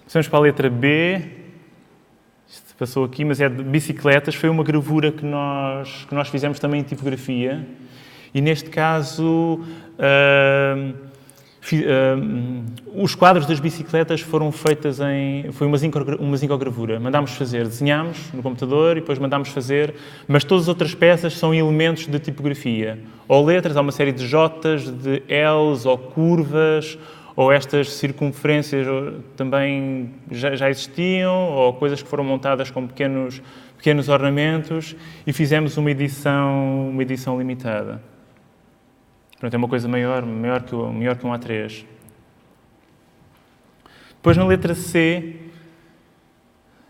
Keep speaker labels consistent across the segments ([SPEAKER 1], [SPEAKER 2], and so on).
[SPEAKER 1] Passamos para a letra B. Isto passou aqui, mas é de bicicletas. Foi uma gravura que nós fizemos também em tipografia. E neste caso, os quadros das bicicletas foram feitas foi uma zincogravura. Mandámos fazer, desenhámos no computador e depois mandámos fazer, mas todas as outras peças são elementos de tipografia. Ou letras, há uma série de J's, de L's, ou curvas, ou estas circunferências também já existiam, ou coisas que foram montadas com pequenos ornamentos, e fizemos uma edição limitada. Pronto, é uma coisa maior que um A3. Depois, na letra C,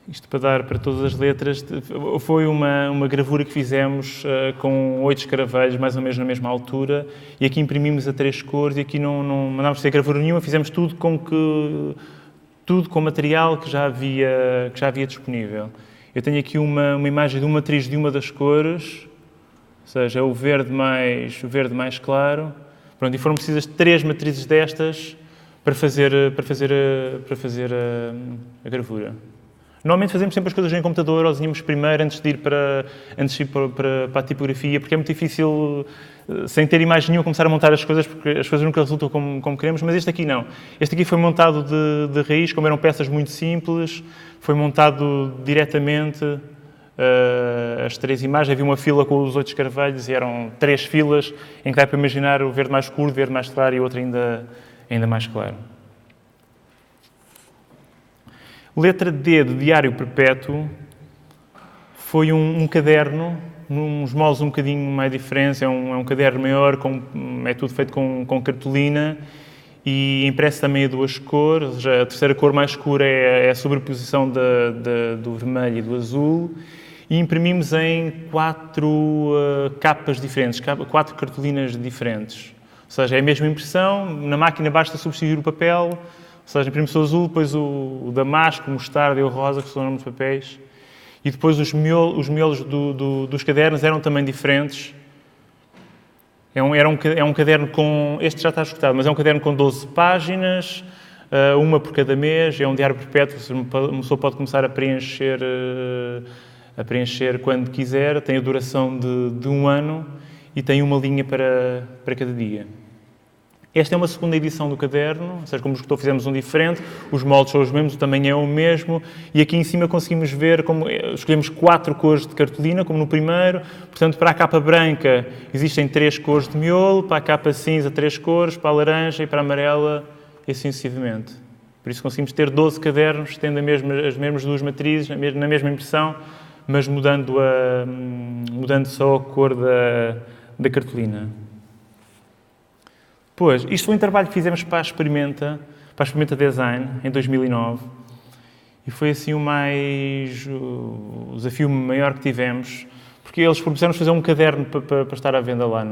[SPEAKER 1] isto para dar para todas as letras, foi uma gravura que fizemos com 8 escaravelhos, mais ou menos na mesma altura, e aqui imprimimos a 3 cores, e aqui não mandámos fazer gravura nenhuma, fizemos tudo com material que já havia disponível. Eu tenho aqui uma imagem de uma matriz de uma das cores, ou seja, é o verde mais claro. Pronto, e foram precisas 3 matrizes destas para fazer a gravura. Normalmente fazemos sempre as coisas em computador, ou desenhamos primeiro antes de ir para a tipografia, porque é muito difícil, sem ter imagem nenhuma, começar a montar as coisas, porque as coisas nunca resultam como queremos, mas este aqui não. Este aqui foi montado de raiz, como eram peças muito simples, foi montado diretamente. As 3 imagens, havia uma fila com os 8 escaravelhos e eram 3 filas em que dá para imaginar o verde mais escuro, o verde mais claro e o outro ainda mais claro. Letra D de Diário Perpétuo foi um caderno, nos moldes um bocadinho mais diferentes, é um caderno maior, é tudo feito com cartolina e impresso também a 2 cores, ou seja, a terceira cor mais escura é a sobreposição do vermelho e do azul. E imprimimos em 4 capas diferentes, 4 cartolinas diferentes. Ou seja, é a mesma impressão, na máquina basta substituir o papel, ou seja, imprimimos o azul, depois o damasco, o mostarda e o rosa, que são os nomes de papéis. E depois os miolos dos cadernos eram também diferentes. É um caderno com... Este já está esgotado, mas é um caderno com 12 páginas, uma por cada mês, é um diário perpétuo, uma pessoa pode começar a preencher quando quiser, tem a duração de 1 ano e tem uma linha para cada dia. Esta é uma segunda edição do caderno, ou seja, como esgotou, fizemos um diferente, os moldes são os mesmos, o tamanho é o mesmo, e aqui em cima conseguimos ver como escolhemos 4 cores de cartolina, como no primeiro, portanto, para a capa branca existem 3 cores de miolo, para a capa cinza 3 cores, para a laranja e para a amarela, e assim sucessivamente. Por isso conseguimos ter 12 cadernos, tendo as mesmas 2 matrizes, na mesma impressão, mas mudando só a cor da cartolina. Pois, isto foi um trabalho que fizemos para a Experimenta Design, em 2009, e foi assim o desafio maior que tivemos, porque eles propuseram-nos fazer um caderno para estar à venda lá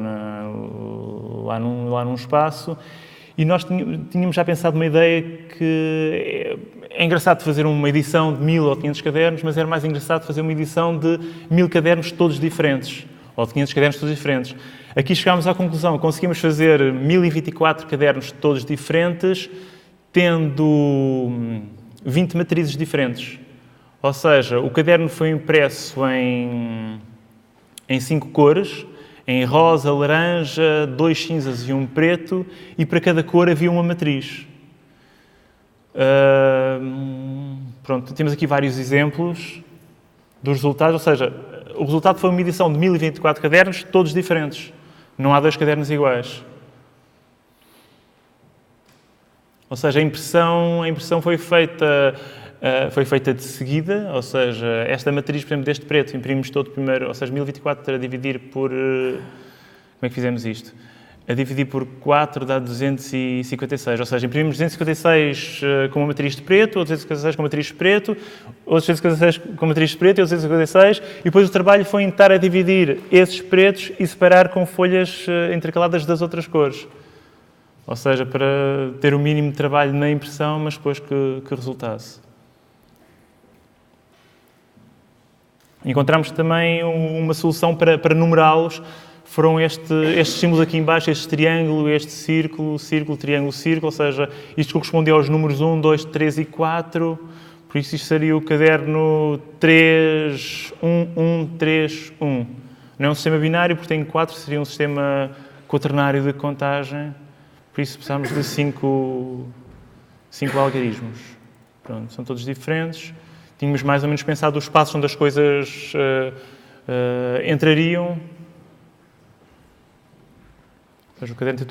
[SPEAKER 1] num espaço, e nós tínhamos já pensado uma ideia que é engraçado fazer uma edição de 1000 ou 500 cadernos, mas era mais engraçado fazer uma edição de 1000 cadernos todos diferentes, ou de 500 cadernos todos diferentes. Aqui chegámos à conclusão, conseguimos fazer 1024 cadernos todos diferentes, tendo 20 matrizes diferentes. Ou seja, o caderno foi impresso em 5 cores, em rosa, laranja, 2 cinzas e 1 preto, e para cada cor havia uma matriz. Pronto, temos aqui vários exemplos dos resultados, ou seja, o resultado foi uma edição de 1024 cadernos, todos diferentes. Não há 2 cadernos iguais. Ou seja, a impressão foi feita de seguida, ou seja, esta matriz, por exemplo, deste preto, imprimimos todo primeiro, ou seja, 1024 a dividir por... Como é que fizemos isto? A dividir por 4 dá 256, ou seja, imprimimos 256 com uma matriz de preto, outros 256 com uma matriz de preto, outros 256 com uma matriz de preto e outros 256, e depois o trabalho foi estar a dividir esses pretos e separar com folhas intercaladas das outras cores. Ou seja, para ter o mínimo de trabalho na impressão, mas depois que resultasse. Encontramos também uma solução para numerá-los. foram estes símbolos aqui em baixo, este triângulo, este círculo, círculo, triângulo, círculo, ou seja, isto correspondia aos números 1, 2, 3 e 4, por isso isto seria o caderno 3, 1, 1, 3, 1. Não é um sistema binário, porque tem 4, seria um sistema quaternário de contagem, por isso precisamos de 5 algarismos. Pronto, são todos diferentes. Tínhamos mais ou menos pensado os espaços onde as coisas entrariam. Os cadernos têm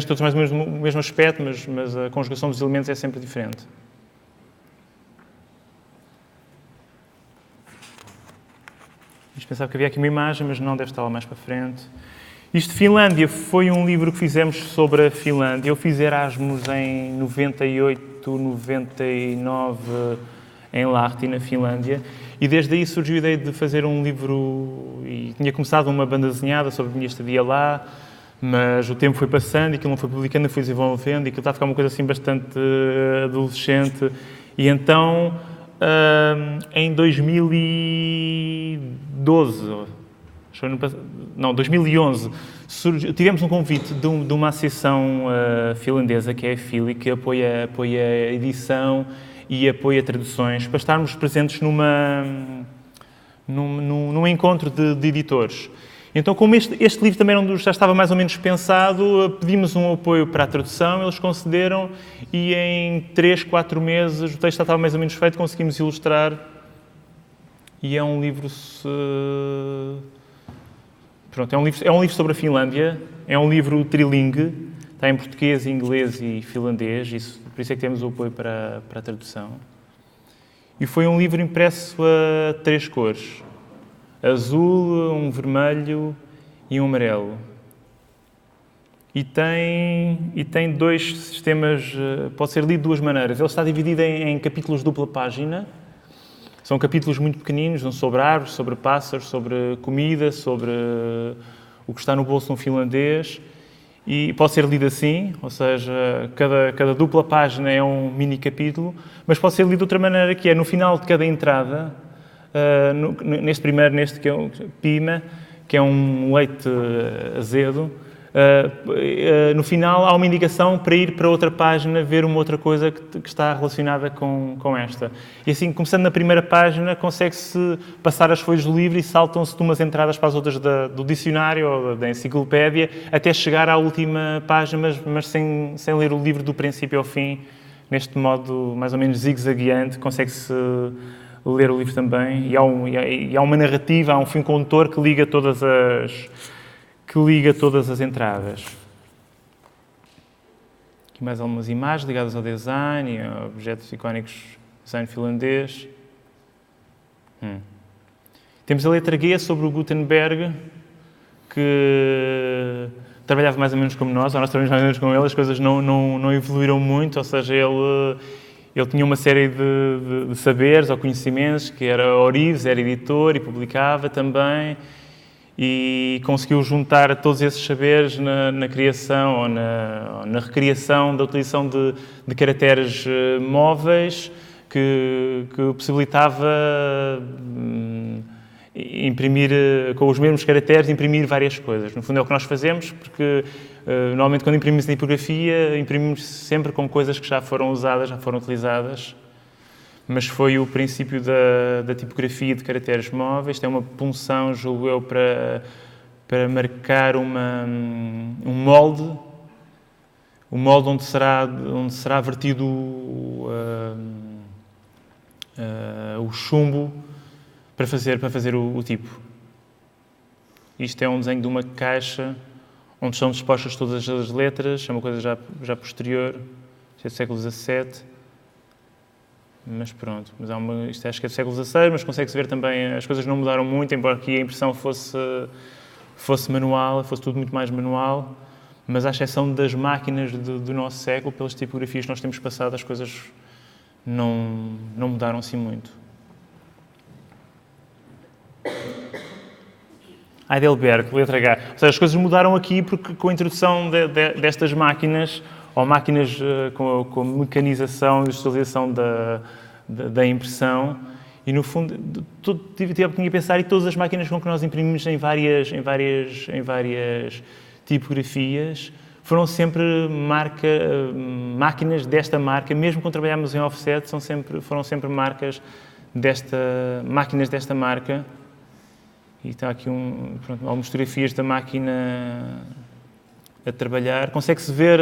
[SPEAKER 1] todos mais ou menos o mesmo aspecto, mas a conjugação dos elementos é sempre diferente. Pensava que havia aqui uma imagem, mas não deve estar lá mais para frente. Isto de Finlândia foi um livro que fizemos sobre a Finlândia. Eu fiz Erasmus em 98, 99 em Lahti, na Finlândia, e desde aí surgiu a ideia de fazer um livro, e tinha começado uma banda desenhada sobre a minha estadia lá, mas o tempo foi passando e aquilo não foi publicando, foi desenvolvendo, e aquilo está a ficar uma coisa assim bastante adolescente. E então, em 2011, tivemos um convite de uma associação finlandesa, que é a FILI, que apoia a edição e apoia traduções, para estarmos presentes num encontro de editores. Então, como este livro também já estava mais ou menos pensado, pedimos um apoio para a tradução, eles concederam, e em 3, 4 meses o texto já estava mais ou menos feito, conseguimos ilustrar, e é um livro... Pronto, é um livro sobre a Finlândia, é um livro trilingue, está em português, inglês e finlandês, por isso é que temos o apoio para a tradução. E foi um livro impresso a 3 cores. Azul, um vermelho e um amarelo. E tem 2 sistemas, pode ser lido de 2 maneiras. Ele está dividido em capítulos de dupla página. São capítulos muito pequeninos, sobre árvores, sobre pássaros, sobre comida, sobre o que está no bolso de um finlandês. E pode ser lido assim, ou seja, cada dupla página é um mini capítulo, mas pode ser lido de outra maneira, que é no final de cada entrada, neste que é o Pima, que é um leite azedo, no final há uma indicação para ir para outra página, ver uma outra coisa que está relacionada com esta. E assim, começando na primeira página, consegue-se passar as folhas do livro e saltam-se de umas entradas para as outras do dicionário ou da enciclopédia, até chegar à última página, mas sem ler o livro do princípio ao fim, neste modo mais ou menos zigue-zagueante, consegue-se ler o livro também, e há uma narrativa, há um fio condutor que liga todas as entradas. Aqui mais algumas imagens ligadas ao design e a objetos icónicos do design finlandês. Temos a letra G sobre o Gutenberg, que trabalhava mais ou menos como nós trabalhamos mais ou menos como ele, as coisas não evoluíram muito, ou seja, ele tinha uma série de saberes ou conhecimentos, que era orives, era editor e publicava também, e conseguiu juntar todos esses saberes na criação ou na recriação da utilização de caracteres móveis que possibilitava imprimir, com os mesmos caracteres, imprimir várias coisas. No fundo é o que nós fazemos, porque normalmente quando imprimimos em tipografia, imprimimos sempre com coisas que já foram usadas, já foram utilizadas, mas foi o princípio da tipografia de caracteres móveis. Tem uma punção, julgo eu, para marcar um molde, o molde onde será vertido o chumbo para fazer o tipo. Isto é um desenho de uma caixa onde estão dispostas todas as letras, é uma coisa já posterior, isto é do século XVII. Mas pronto, isto acho que é do século XVI, mas consegue-se ver também, as coisas não mudaram muito, embora aqui a impressão fosse manual, fosse tudo muito mais manual, mas à exceção das máquinas do nosso século, pelas tipografias que nós temos passado, as coisas não mudaram assim muito. Heidelberg, letra H. Ou seja, as coisas mudaram aqui porque com a introdução destas máquinas, ou máquinas com a mecanização e digitalização da impressão, E, no fundo, tinha que pensar, e todas as máquinas com que nós imprimimos em várias tipografias foram sempre máquinas desta marca, mesmo quando trabalhámos em offset, foram sempre máquinas desta marca. E está aqui algumas fotografias da máquina a trabalhar. Consegue-se ver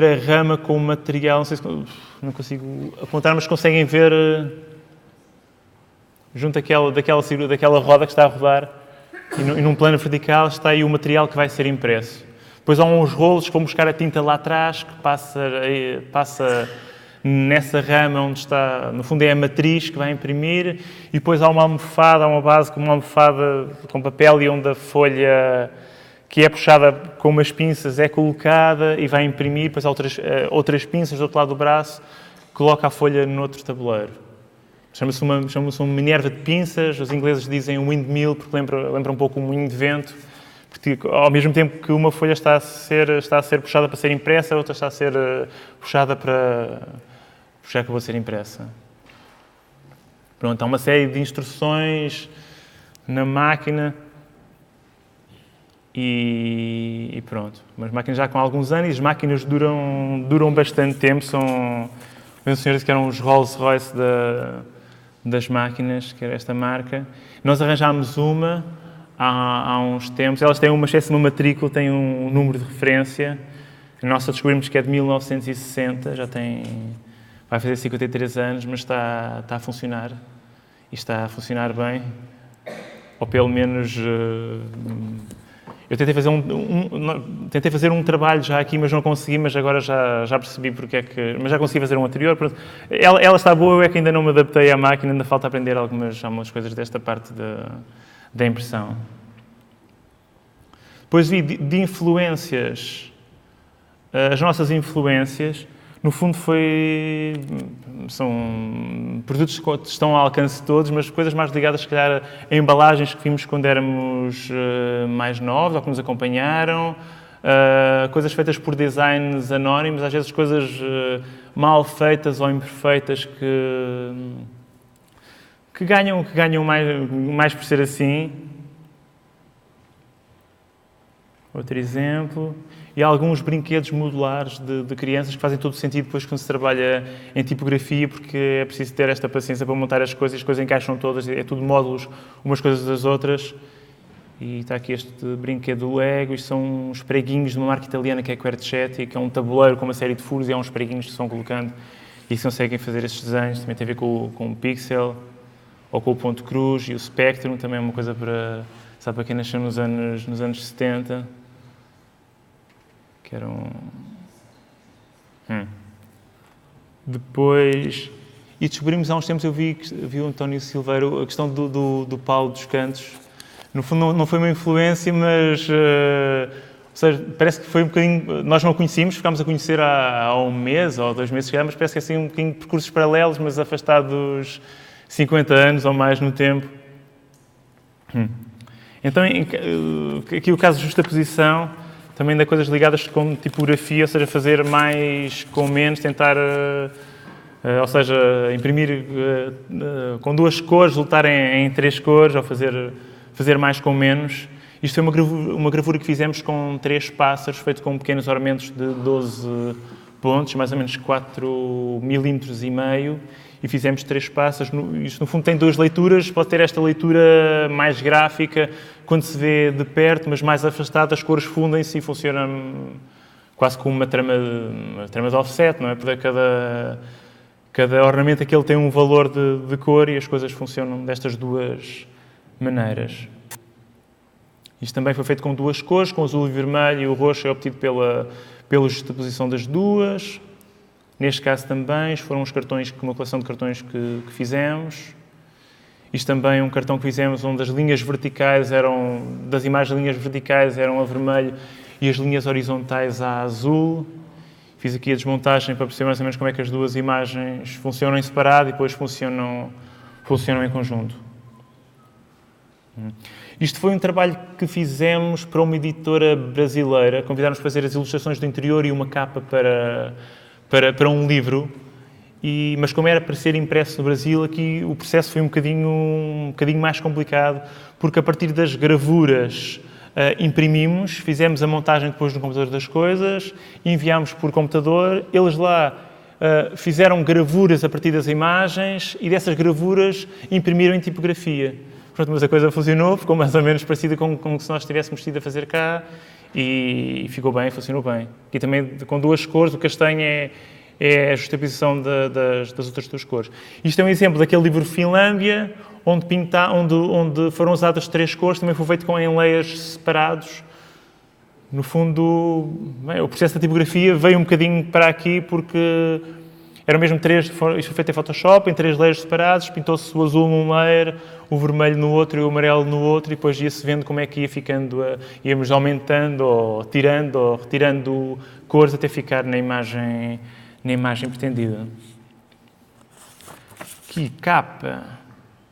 [SPEAKER 1] a rama com o material, não consigo apontar, mas conseguem ver junto daquela roda que está a rodar, e num plano vertical está aí o material que vai ser impresso. Depois há uns rolos que vão buscar a tinta lá atrás, que passa nessa rama onde está, no fundo é a matriz que vai imprimir, e depois há uma base com uma almofada com papel, e onde a folha que é puxada com umas pinças é colocada e vai imprimir, depois há outras pinças do outro lado do braço, coloca a folha noutro tabuleiro. Chama-se uma Minerva de pinças, os ingleses dizem windmill, porque lembra um pouco um moinho de vento, porque ao mesmo tempo que uma folha está a ser puxada para ser impressa, a outra está a ser puxada para já acabou de ser impressa. Pronto, há uma série de instruções na máquina e pronto. Mas máquinas já com alguns anos, e as máquinas duram bastante tempo. São senhores que eram os Rolls-Royce das máquinas, que era esta marca. Nós arranjámos uma há uns tempos. Elas têm uma espécie de uma matrícula, têm um número de referência. A nossa descobrimos que é de 1960, vai fazer 53 anos, mas está a funcionar. E está a funcionar bem. Ou pelo menos... Eu tentei fazer um trabalho já aqui, mas não consegui, mas agora já percebi porque é que... Mas já consegui fazer um anterior. Pronto. Ela está boa, eu é que ainda não me adaptei à máquina, ainda falta aprender algumas coisas desta parte da impressão. Depois vi de influências, as nossas influências, no fundo são produtos que estão ao alcance de todos, mas coisas mais ligadas, se calhar, a embalagens que vimos quando éramos mais novos, ou que nos acompanharam, coisas feitas por designers anónimos, às vezes coisas mal feitas ou imperfeitas que ganham mais por ser assim. Outro exemplo. E há alguns brinquedos modulares de crianças que fazem todo o sentido depois quando se trabalha em tipografia, porque é preciso ter esta paciência para montar as coisas encaixam todas, é tudo módulos, umas coisas das outras. E está aqui este brinquedo do Lego, isto são uns preguinhos de uma marca italiana que é a Quercetti, que é um tabuleiro com uma série de furos, e há uns preguinhos que se vão colocando e se conseguem fazer estes desenhos. Também tem a ver com o pixel, ou com o ponto cruz, e o Spectrum também é uma coisa para quem nasceu nos anos 70. Que eram... Depois... E descobrimos há uns tempos, eu vi o António Silveiro, a questão do Paulo dos Cantos. No fundo, não foi uma influência, mas... ou seja, parece que foi um bocadinho... Nós não o conhecíamos, ficámos a conhecer há um mês ou 2 meses, mas parece que é assim um bocadinho de percursos paralelos, mas afastados 50 anos ou mais no tempo. Então, aqui o caso de justaposição... Também de coisas ligadas com tipografia, ou seja, fazer mais com menos, tentar, ou seja, imprimir com 2 cores, resultar em 3 cores, ou fazer mais com menos. Isto foi uma gravura que fizemos com 3 pássaros, feito com pequenos ornamentos de 12 pontos, mais ou menos 4,5 milímetros, e fizemos 3 pássaros. Isto, no fundo, tem 2 leituras. Pode ter esta leitura mais gráfica, quando se vê de perto, mas mais afastado, as cores fundem-se e funciona quase como uma trama de offset, não é? Porque cada ornamento aqui tem um valor de cor e as coisas funcionam destas 2 maneiras. Isto também foi feito com 2 cores, com azul e vermelho, e o roxo é obtido pela justaposição das 2. Neste caso também, foram uma coleção de cartões que fizemos. Isto também é um cartão que fizemos onde as linhas verticais das imagens, as linhas verticais eram a vermelho e as linhas horizontais a azul. Fiz aqui a desmontagem para perceber mais ou menos como é que as 2 imagens funcionam em separado e depois funcionam em conjunto. Isto foi um trabalho que fizemos para uma editora brasileira. Convidaram-nos para fazer as ilustrações do interior e uma capa para um livro. Mas como era para ser impresso no Brasil, aqui o processo foi um bocadinho mais complicado, porque a partir das gravuras imprimimos, fizemos a montagem depois no computador das coisas, enviámos por computador, eles lá fizeram gravuras a partir das imagens e dessas gravuras imprimiram em tipografia. Pronto, mas a coisa funcionou, ficou mais ou menos parecida com se nós tivéssemos tido a fazer cá e ficou bem, funcionou bem. E também com duas cores, o castanho é a justaposição das outras duas cores. Isto é um exemplo daquele livro Finlândia, onde foram usadas 3 cores, também foi feito em layers separados. No fundo, o processo da tipografia veio um bocadinho para aqui porque eram mesmo isto foi feito em Photoshop, em 3 layers separados, pintou-se o azul num layer, o vermelho no outro e o amarelo no outro, e depois ia-se vendo como é que ia ficando, íamos aumentando ou tirando ou retirando cores até ficar na imagem pretendida. Aqui, capa,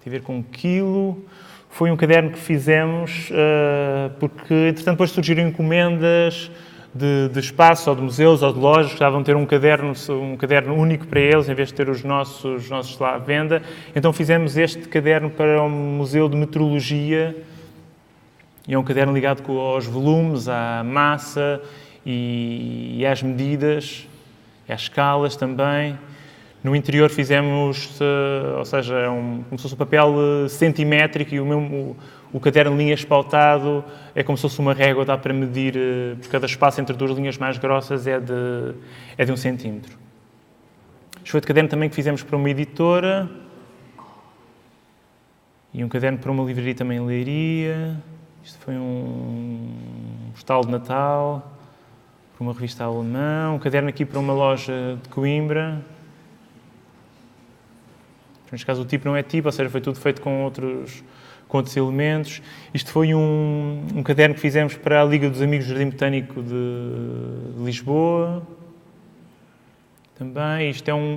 [SPEAKER 1] tem a ver com quilo. Foi um caderno que fizemos porque, entretanto, depois surgiram encomendas de espaços, ou de museus, ou de lojas, que estavam a ter um caderno único para eles, em vez de ter os nossos lá à venda. Então fizemos este caderno para o Museu de Metrologia, e é um caderno ligado aos volumes, à massa e às medidas, e às escalas também. No interior fizemos, ou seja, como se fosse um papel centimétrico, e o caderno de linhas pautado é como se fosse uma régua, dá para medir, por cada espaço entre 2 linhas mais grossas é de 1 centímetro. Este foi o caderno também que fizemos para uma editora, e um caderno para uma livraria também em Leiria. Isto foi um postal de Natal, para uma revista alemã, um caderno aqui para uma loja de Coimbra. Neste caso o tipo não é tipo, ou seja, foi tudo feito com outros elementos. Isto foi um caderno que fizemos para a Liga dos Amigos do Jardim Botânico de Lisboa. Também,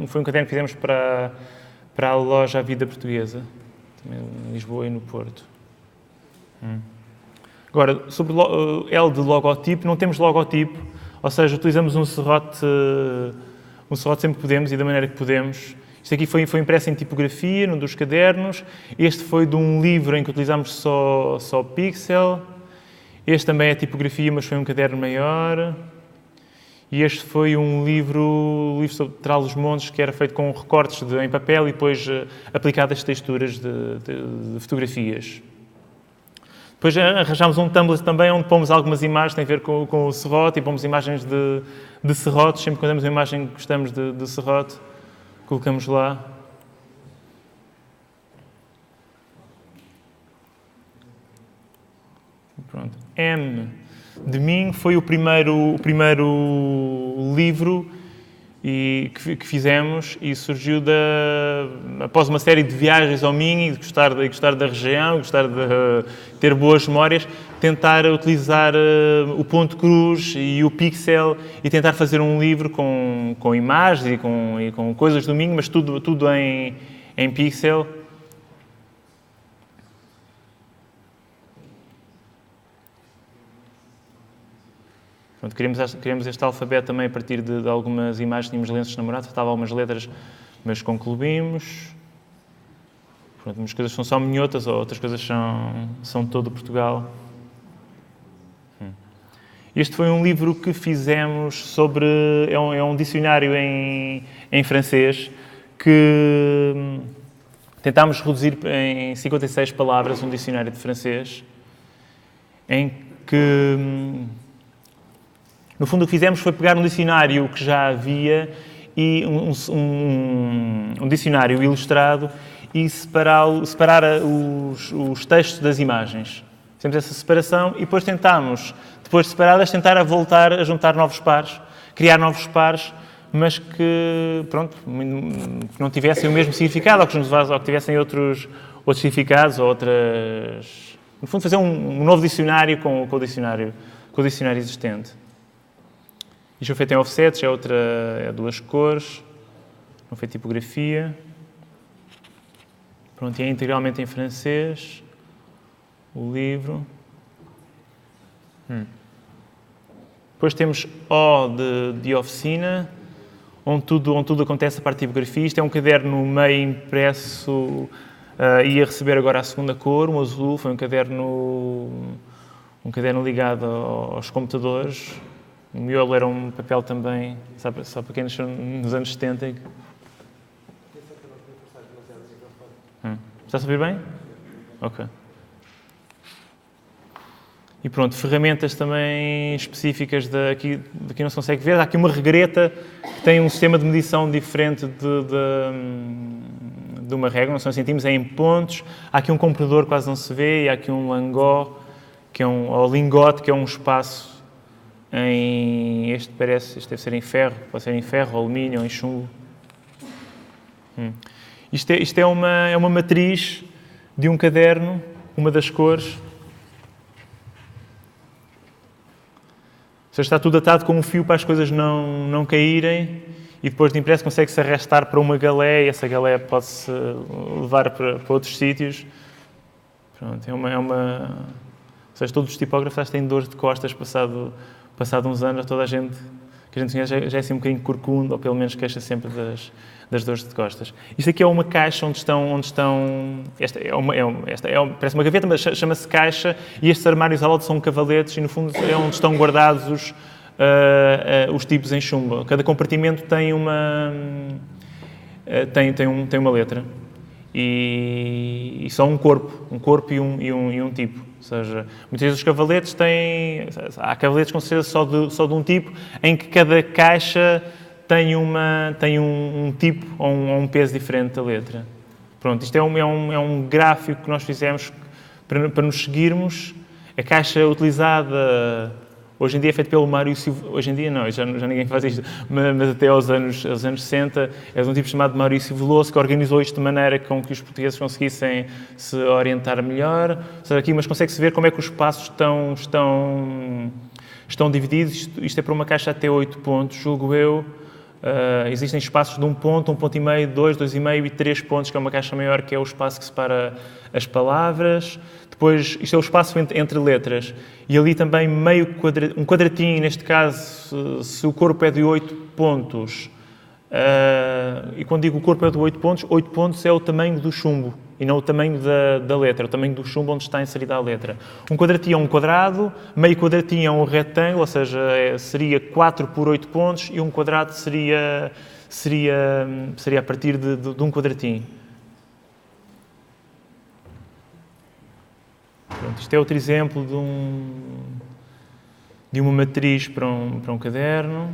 [SPEAKER 1] foi um caderno que fizemos para a loja A Vida Portuguesa, também em Lisboa e no Porto. Agora, sobre L de logotipo, não temos logotipo, ou seja, utilizamos um serrote sempre que podemos e da maneira que podemos. Isto aqui foi impresso em tipografia, num dos cadernos. Este foi de um livro em que utilizámos só pixel. Este também é tipografia, mas foi um caderno maior. E este foi um livro sobre Trás-os-Montes, que era feito com recortes em papel e depois aplicadas texturas de fotografias. Depois arranjámos um Tumblr também, onde pomos algumas imagens que têm a ver com o serrote, e pomos imagens de serrotes. Sempre que temos uma imagem que gostamos de serrote, colocamos lá. Pronto. M de mim foi o primeiro livro que fizemos, e surgiu após uma série de viagens ao Minho, e de gostar da região, gostar de ter boas memórias, tentar utilizar o ponto cruz e o pixel e tentar fazer um livro com imagens e com coisas do Minho, mas tudo em pixel. Pronto, criamos este alfabeto também a partir de algumas imagens. Tínhamos lenços namorados, faltavam algumas letras, mas concluímos. Pronto, umas coisas são só minhotas, outras coisas são todo Portugal. Este foi um livro que fizemos sobre... É um dicionário em francês que tentámos reduzir em 56 palavras, um dicionário de francês, em que... No fundo, o que fizemos foi pegar um dicionário que já havia, e um dicionário ilustrado, e separar os textos das imagens. Fizemos essa separação e depois tentámos, depois de separadas, tentar voltar a juntar novos pares, criar novos pares, mas que não tivessem o mesmo significado, ou que nos levassem, ou que tivessem outros significados, ou outras... No fundo, fazer um novo dicionário com o dicionário existente. Isto foi feito em offsets, é 2 cores, não foi tipografia. Pronto, e é integralmente em francês, o livro. Depois temos O de oficina, onde tudo acontece a parte de tipografia. Isto é um caderno meio impresso, ia receber agora a segunda cor, um azul, foi um caderno ligado aos computadores. O miolo era um papel também, só para quem nasceu nos anos 70. Está a ouvir bem? Ok. E pronto, ferramentas também específicas daqui não se consegue ver. Há aqui uma regreta que tem um sistema de medição diferente de uma régua, não são centímetros, é em pontos. Há aqui um computador que quase não se vê, e há aqui um langó, ou lingote, que é um espaço em... Este deve ser em ferro, pode ser em ferro, alumínio ou em chumbo. Isto é uma matriz de um caderno, uma das cores. Está tudo atado com um fio para as coisas não caírem, e depois de impresso consegue-se arrastar para uma galé, e essa galé pode-se levar para outros sítios. Pronto, ou seja, todos os tipógrafos têm dores de costas passado uns anos. Toda a gente que a gente conhece já é assim um bocadinho corcunda, ou pelo menos queixa sempre das dores de costas. Isto aqui é uma caixa onde estão parece uma gaveta, mas chama-se caixa, e estes armários à volta são cavaletes, e no fundo é onde estão guardados os tipos em chumbo. Cada compartimento tem uma letra, e só um corpo e um tipo. Ou seja, muitas vezes os cavaletes há cavaletes com certeza só de um tipo, em que cada caixa tem um tipo ou um peso diferente da letra. Pronto, isto é um gráfico que nós fizemos para nos seguirmos. A caixa utilizada hoje em dia é feita pelo Mário Silveloso. Hoje em dia não, já ninguém faz isto, mas até aos anos 60 é de um tipo chamado Mário Silveloso, que organizou isto de maneira com que os portugueses conseguissem se orientar melhor. Ou seja, aqui, mas consegue-se ver como é que os espaços estão divididos. Isto é para uma caixa até 8 pontos, julgo eu. Existem espaços de 1 ponto, 1 ponto e meio, 2, 2,5 e 3 pontos, que é uma caixa maior, que é o espaço que separa as palavras. Depois, isto é o espaço entre letras. E ali também um quadratinho, neste caso, se o corpo é de 8 pontos. E quando digo o corpo é de 8 pontos é o tamanho do chumbo, e não o tamanho da letra, o tamanho do chumbo onde está inserida a letra. Um quadratinho é um quadrado, meio quadratinho é um retângulo, ou seja, seria 4 por 8 pontos, e um quadrado seria a partir de um quadratinho. Pronto, isto é outro exemplo de uma matriz para um caderno.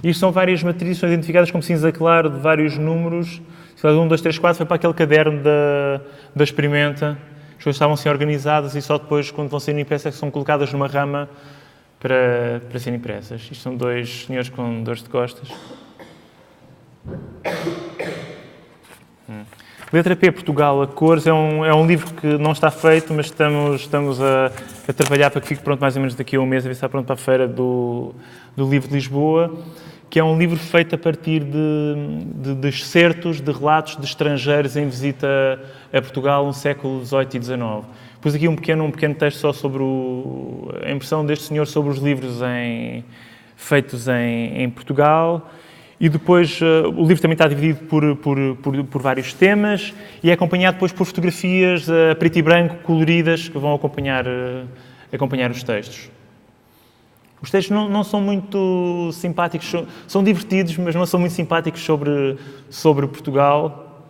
[SPEAKER 1] Isto são várias matrizes, são identificadas como cinza claro, de vários números. Se faz 1, 2, 3, 4, foi para aquele caderno da experimenta. As coisas estavam assim organizadas, e só depois, quando vão ser impressas, são colocadas numa rama para serem impressas. Isto são 2 senhores com dores de costas. Letra P, Portugal, a cores, é um livro que não está feito, mas estamos a trabalhar para que fique pronto mais ou menos daqui a um mês, a ver se está pronto para a feira do livro de Lisboa, que é um livro feito a partir de excertos, de relatos de estrangeiros em visita a Portugal no século XVIII e XIX. Pus aqui um pequeno texto só sobre a impressão deste senhor sobre os livros feitos em Portugal. E depois o livro também está dividido por vários temas, e é acompanhado depois por fotografias a preto e branco, coloridas, que vão acompanhar os textos. Os textos não são muito simpáticos, são divertidos, mas não são muito simpáticos sobre Portugal.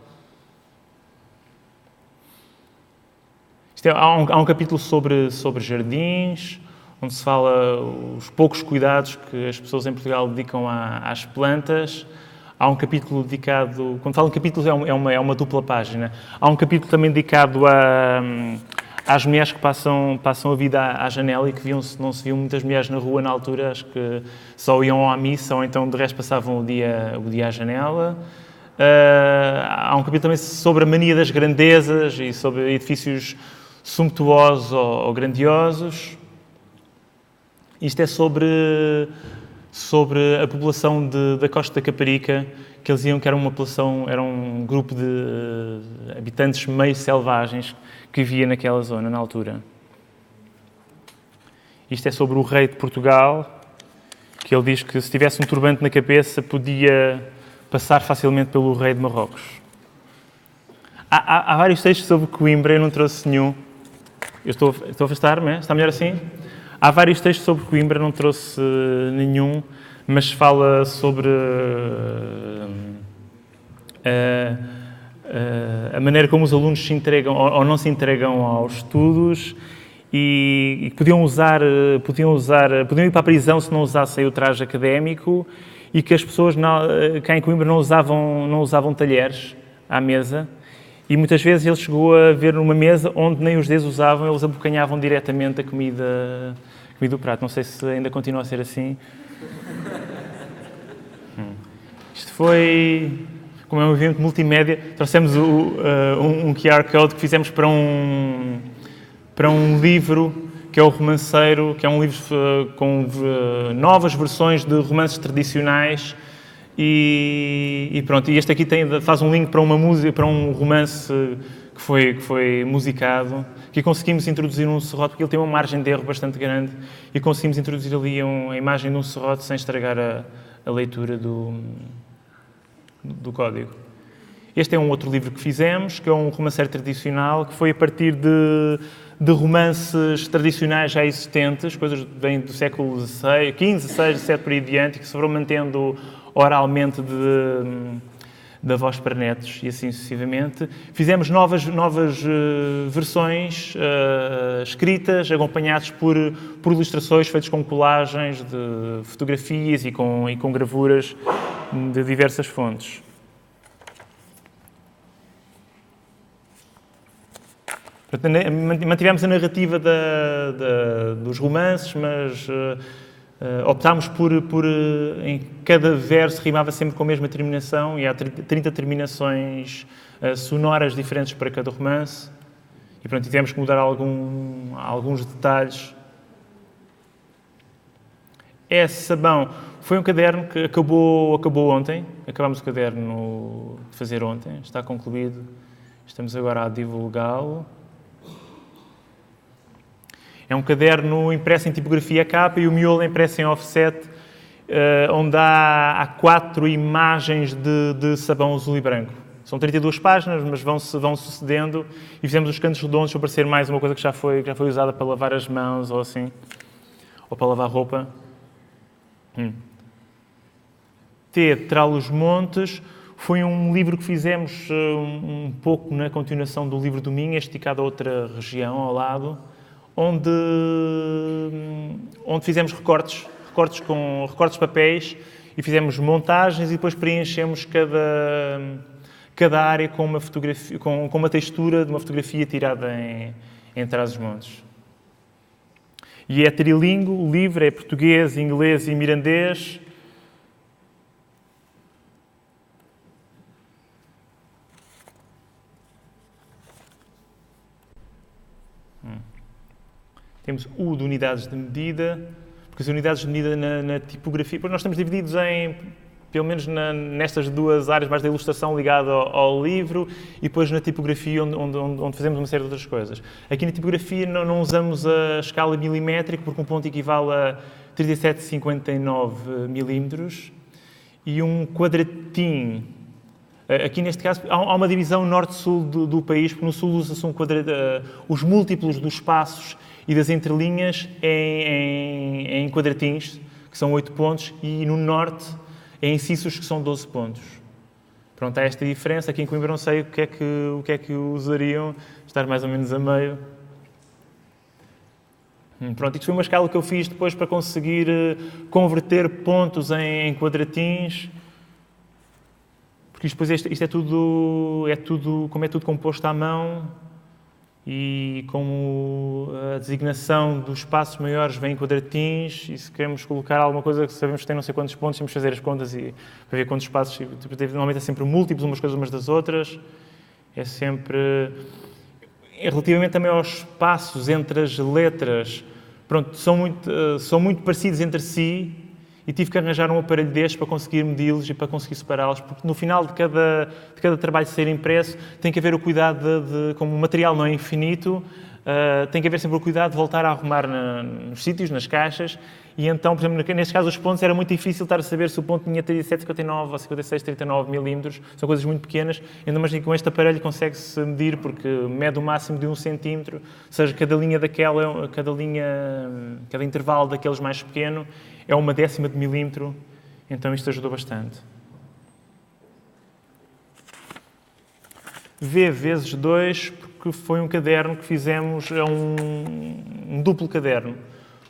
[SPEAKER 1] Há um capítulo sobre jardins, onde se fala os poucos cuidados que as pessoas em Portugal dedicam às plantas. Há um capítulo dedicado... Quando falo em capítulos, é uma dupla página. Há um capítulo também dedicado às mulheres que passam a vida à janela, e que não se viam muitas mulheres na rua na altura. Acho que só iam à missa, ou então de resto passavam o dia à janela. Há um capítulo também sobre a mania das grandezas e sobre edifícios sumptuosos ou grandiosos. Isto é sobre a população da Costa da Caparica, que eles diziam que era um grupo de habitantes meio selvagens que vivia naquela zona, na altura. Isto é sobre o rei de Portugal. que ele diz que se tivesse um turbante na cabeça podia passar facilmente pelo rei de Marrocos. Há vários textos sobre Coimbra, eu não trouxe nenhum. Eu estou a afastar-me, está melhor assim? Há vários textos sobre Coimbra, não trouxe nenhum, mas fala sobre a maneira como os alunos se entregam ou não se entregam aos estudos e podiam ir para a prisão se não usassem o traje académico e que as pessoas cá em Coimbra não usavam talheres à mesa. E muitas vezes ele chegou a ver numa mesa onde nem os dedos usavam, eles abocanhavam diretamente a comida do prato. Não sei se ainda continua a ser assim. Isto foi, como é um evento multimédia, trouxemos um QR Code que fizemos para um livro, que é o Romanceiro, que é um livro com novas versões de romances tradicionais. E pronto, e este aqui faz um link para uma música, para um romance que foi musicado, que conseguimos introduzir um serrote, porque ele tem uma margem de erro bastante grande, e conseguimos introduzir ali a imagem de um serrote sem estragar a leitura do código. Este é um outro livro que fizemos, que é um romanceiro tradicional, que foi a partir de romances tradicionais já existentes, coisas bem do século XVI, XV, XVI, XVII por aí adiante, que se foram mantendo oralmente da voz para netos e assim sucessivamente. Fizemos novas versões escritas, acompanhadas por ilustrações feitas com colagens de fotografias e com gravuras de diversas fontes. Mantivemos a narrativa dos romances, mas optámos por em cada verso rimava sempre com a mesma terminação, e há 30 terminações sonoras diferentes para cada romance, e pronto, tivemos que mudar alguns detalhes. Sabão foi um caderno que acabou ontem, acabámos o caderno de fazer ontem, está concluído, estamos agora a divulgá-lo. É um caderno impresso em tipografia capa e o miolo é impresso em offset, onde há 4 imagens de sabão azul e branco. São 32 páginas, mas vão sucedendo, e fizemos os cantos redondos para parecer mais uma coisa que já foi usada para lavar as mãos ou assim, ou para lavar roupa. Trá-los Montes foi um livro que fizemos um pouco na continuação do livro do Minho, esticado a outra região ao lado, onde fizemos recortes de papéis, e fizemos montagens e depois preenchemos cada área com uma fotografia, com uma textura de uma fotografia tirada em Trás-os-Montes. E é trilingue, o livro é português, inglês e mirandês. Temos o de unidades de medida, porque as unidades de medida na tipografia, nós estamos divididos pelo menos nestas duas áreas, mais da ilustração ligada ao livro, e depois na tipografia onde fazemos uma série de outras coisas. Aqui na tipografia não usamos a escala milimétrica, porque um ponto equivale a 37,59 milímetros, e um quadratinho. Aqui, neste caso, há uma divisão norte-sul do país, porque no sul usa-se os múltiplos dos espaços e das entrelinhas em quadratinhos, que são 8 pontos, e no norte em incisos, que são 12 pontos. Pronto, há esta diferença. Aqui em Coimbra não sei o que é que usariam, estar mais ou menos a meio. Pronto, isto foi uma escala que eu fiz depois para conseguir converter pontos em quadratinhos, porque depois isto é tudo, como é tudo composto à mão, e como a designação dos espaços maiores vem em quadratinhos, e se queremos colocar alguma coisa que sabemos que tem não sei quantos pontos, temos que fazer as contas para ver quantos espaços. Normalmente é sempre múltiplos umas coisas umas das outras. É sempre... Relativamente também aos espaços entre as letras, pronto, são muito parecidos entre si, e tive que arranjar um aparelho destes para conseguir medi-los e para conseguir separá-los, porque no final de cada trabalho ser impresso tem que haver o cuidado como o material não é infinito, tem que haver sempre o cuidado de voltar a arrumar nos sítios, nas caixas, e então, por exemplo, neste caso, os pontos era muito difícil estar a saber se o ponto tinha 37,59 ou 56,39 milímetros, são coisas muito pequenas, ainda mais que com este aparelho consegue-se medir, porque mede o máximo de 1 centímetro, ou seja, cada intervalo daqueles mais pequeno é 1/10 de milímetro, então isto ajudou bastante. V vezes 2, porque foi um caderno que fizemos, é um duplo caderno.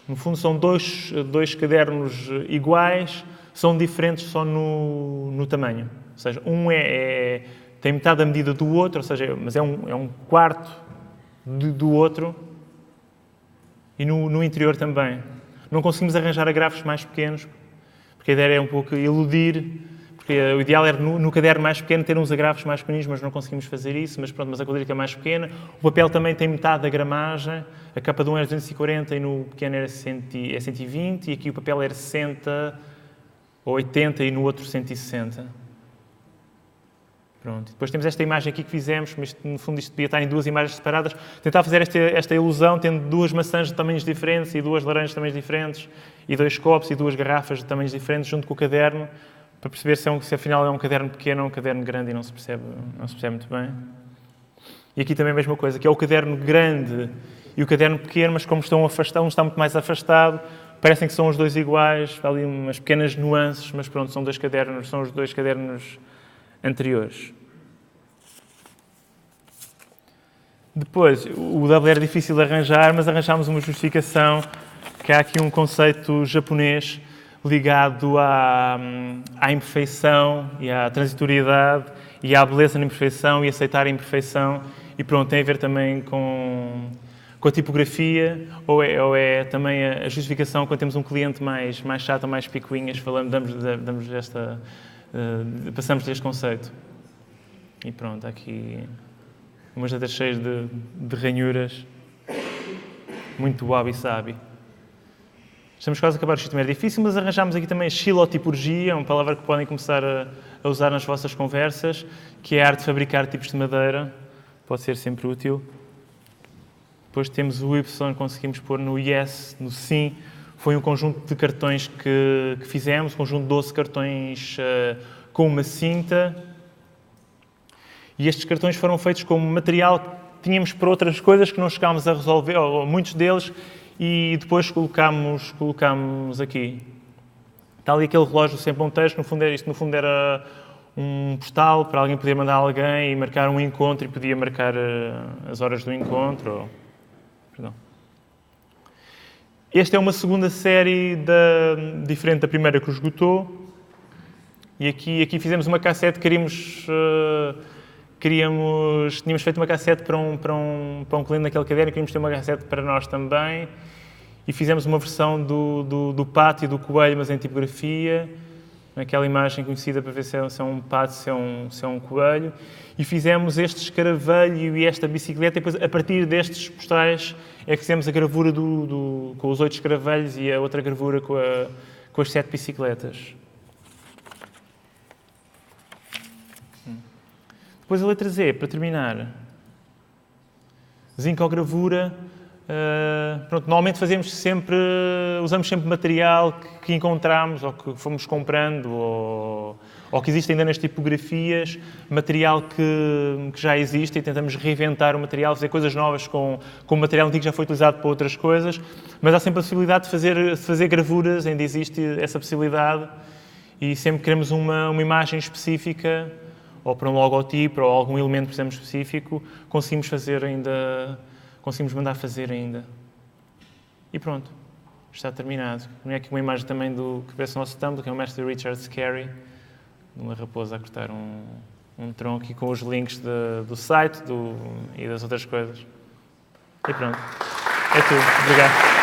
[SPEAKER 1] No fundo, são dois cadernos iguais, são diferentes só no tamanho. Ou seja, um tem metade da medida do outro, ou seja, mas é um quarto do outro, e no interior também. Não conseguimos arranjar agrafos mais pequenos, porque a ideia é um pouco iludir. Porque o ideal era no caderno mais pequeno ter uns agrafos mais pequeninos, mas não conseguimos fazer isso. Mas pronto, mas a quadrícula é mais pequena. O papel também tem metade da gramagem. A capa de um era 240 e no pequeno era 120. E aqui o papel era 60 ou 80 e no outro 160. Pronto. Depois temos esta imagem aqui que fizemos, mas no fundo isto devia estar em duas imagens separadas. Tentar fazer esta ilusão tendo duas maçãs de tamanhos diferentes e duas laranjas de tamanhos diferentes e 2 copos e 2 garrafas de tamanhos diferentes junto com o caderno, para perceber se afinal é um caderno pequeno ou um caderno grande e não se percebe muito bem. E aqui também a mesma coisa, que é o caderno grande e o caderno pequeno, mas como estão afastados, um está muito mais afastado, parecem que são os dois iguais, há ali umas pequenas nuances, mas pronto, são os dois cadernos anteriores. Depois, o W era difícil de arranjar, mas arranjámos uma justificação, que há aqui um conceito japonês ligado à imperfeição e à transitoriedade e à beleza na imperfeição e aceitar a imperfeição. E pronto, tem a ver também com a tipografia ou é também a justificação quando temos um cliente mais chato ou mais picuinhas, passamos deste conceito. E pronto, aqui umas letras cheias de ranhuras, muito wabi-sabi. Estamos quase a acabar o sistema, era difícil, mas arranjámos aqui também a xilotipurgia, uma palavra que podem começar a usar nas vossas conversas, que é a arte de fabricar tipos de madeira, pode ser sempre útil. Depois temos o Y, conseguimos pôr no yes, no sim, foi um conjunto de cartões que fizemos, um conjunto de 12 cartões com uma cinta, e estes cartões foram feitos com material que tínhamos para outras coisas que não chegámos a resolver, ou muitos deles, e depois colocámos aqui. Está ali aquele relógio sempre um texto, isto no fundo era um postal para alguém poder mandar alguém e marcar um encontro e podia marcar as horas do encontro. Perdão. Esta é uma segunda série diferente da primeira que esgotou. E aqui fizemos uma cassete, tínhamos feito uma cassete para um cliente naquele caderno, queríamos ter uma cassete para nós também. E fizemos uma versão do pato e do coelho, mas em tipografia, naquela imagem conhecida para ver se é um pato, se é um coelho. E fizemos este escaravelho e esta bicicleta, e depois, a partir destes postais, é que fizemos a gravura com os 8 escaravelhos e a outra gravura com as 7 bicicletas. Depois a letra Z, para terminar. Zincogravura. Normalmente usamos sempre material que encontramos ou que fomos comprando ou que existe ainda nas tipografias, material que já existe e tentamos reinventar o material, fazer coisas novas com o material antigo que já foi utilizado para outras coisas, mas há sempre a possibilidade de fazer gravuras, ainda existe essa possibilidade e sempre queremos uma imagem específica ou para um logotipo ou algum elemento, por exemplo, específico, conseguimos mandar fazer ainda. E pronto, está terminado. Não é aqui uma imagem também que parece o nosso Tumblr, que é o mestre Richard Scarry, de uma raposa a cortar um tronco e com os links do site e das outras coisas. E pronto. É tudo. Obrigado.